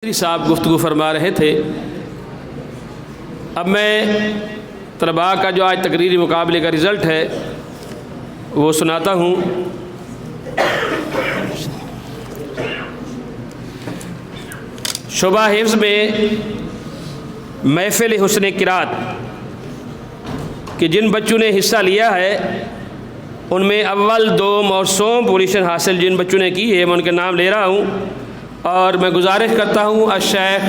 صاحب گفتگو فرما رہے تھے۔ اب میں طلباء کا جو آج تقریری مقابلے کا رزلٹ ہے وہ سناتا ہوں۔ شعبہ حفظ میں محفل حسن قرات کہ جن بچوں نے حصہ لیا ہے ان میں اول، دوم اور سوم پوزیشن حاصل جن بچوں نے کی ہے میں ان کے نام لے رہا ہوں، اور میں گزارش کرتا ہوں الشیخ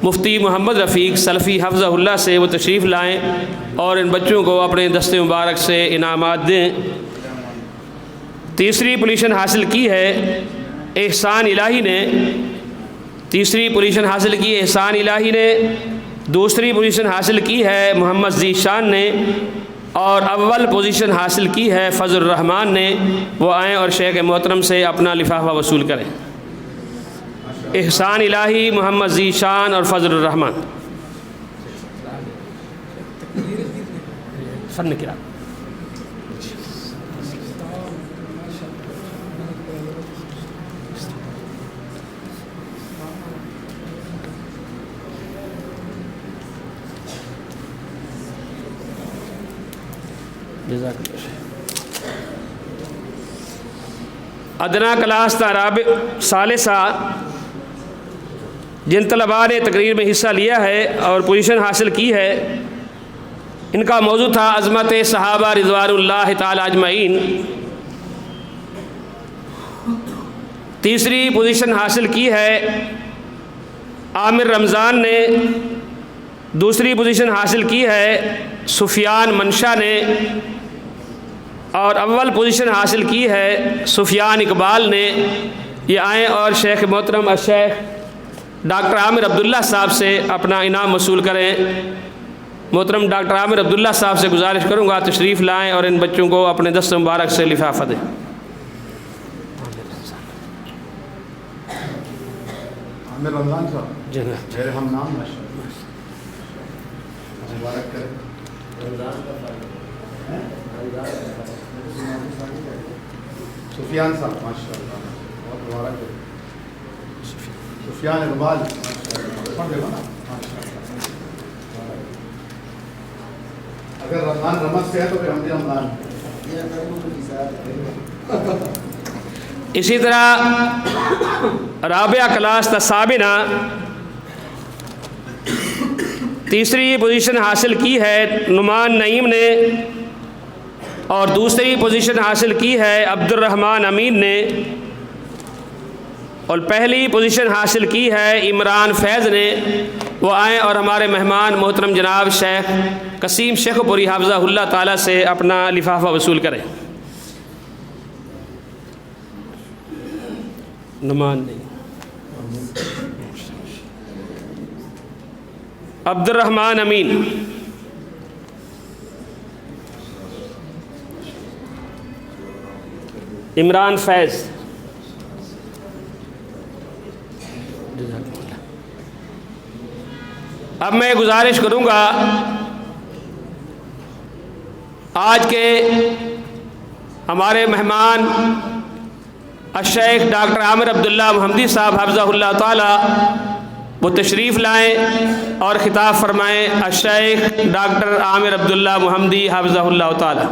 مفتی محمد رفیق سلفی حفظہ اللہ سے وہ تشریف لائیں اور ان بچوں کو اپنے دست مبارک سے انعامات دیں۔ تیسری پوزیشن حاصل کی ہے احسان الہی نے، تیسری پوزیشن حاصل کی ہے احسان الہی نے، دوسری پوزیشن حاصل کی ہے محمد ذیشان نے، اور اول پوزیشن حاصل کی ہے فضل الرحمان نے۔ وہ آئیں اور شیخ محترم سے اپنا لفافہ وصول کریں۔ احسان الہی، محمد ذیشان اور فضل الرحمان۔ فن کیا ادنا کلاس تا رابع ثالثہ جن طلباء نے تقریر میں حصہ لیا ہے اور پوزیشن حاصل کی ہے، ان کا موضوع تھا عظمت صحابہ رضوان اللہ تعالی اجمعین۔ تیسری پوزیشن حاصل کی ہے عامر رمضان نے، دوسری پوزیشن حاصل کی ہے سفیان منشا نے، اور اول پوزیشن حاصل کی ہے سفیان اقبال نے۔ یہ آئیں اور شیخ محترم الشیخ ڈاکٹر عامر عبداللہ صاحب سے اپنا انعام وصول کریں۔ محترم ڈاکٹر عامر عبداللہ صاحب سے گزارش کروں گا تشریف لائیں اور ان بچوں کو اپنے دست مبارک سے لفافہ دیں۔ عامر رمضان صاحب جی میرے ہم نام مبارک کریں۔ سفیان صاحب ماشاء اللہ بہت مبارک ہے۔ سفیان اقبال اگر رمضان رمض سے ہے تو پھر ہم بھی رمضان۔ اسی طرح رابعہ کلاس ثامنہ تیسری پوزیشن حاصل کی ہے نعمان نعیم نے، اور دوسری پوزیشن حاصل کی ہے عبد الرحمن امین نے، اور پہلی پوزیشن حاصل کی ہے عمران فیض نے۔ وہ آئیں اور ہمارے مہمان محترم جناب شیخ قسیم شیخ پوری حافظہ اللہ تعالیٰ سے اپنا لفافہ وصول کریں۔ نعمان نہیں، عبد الرحمن امین، عمران فیض۔ اب میں گزارش کروں گا آج کے ہمارے مہمان الشیخ ڈاکٹر عامر عبداللہ محمدی صاحب حفظہ اللہ تعالی وہ تشریف لائیں اور خطاب فرمائیں۔ الشیخ ڈاکٹر عامر عبداللہ محمدی حفظہ اللہ تعالی۔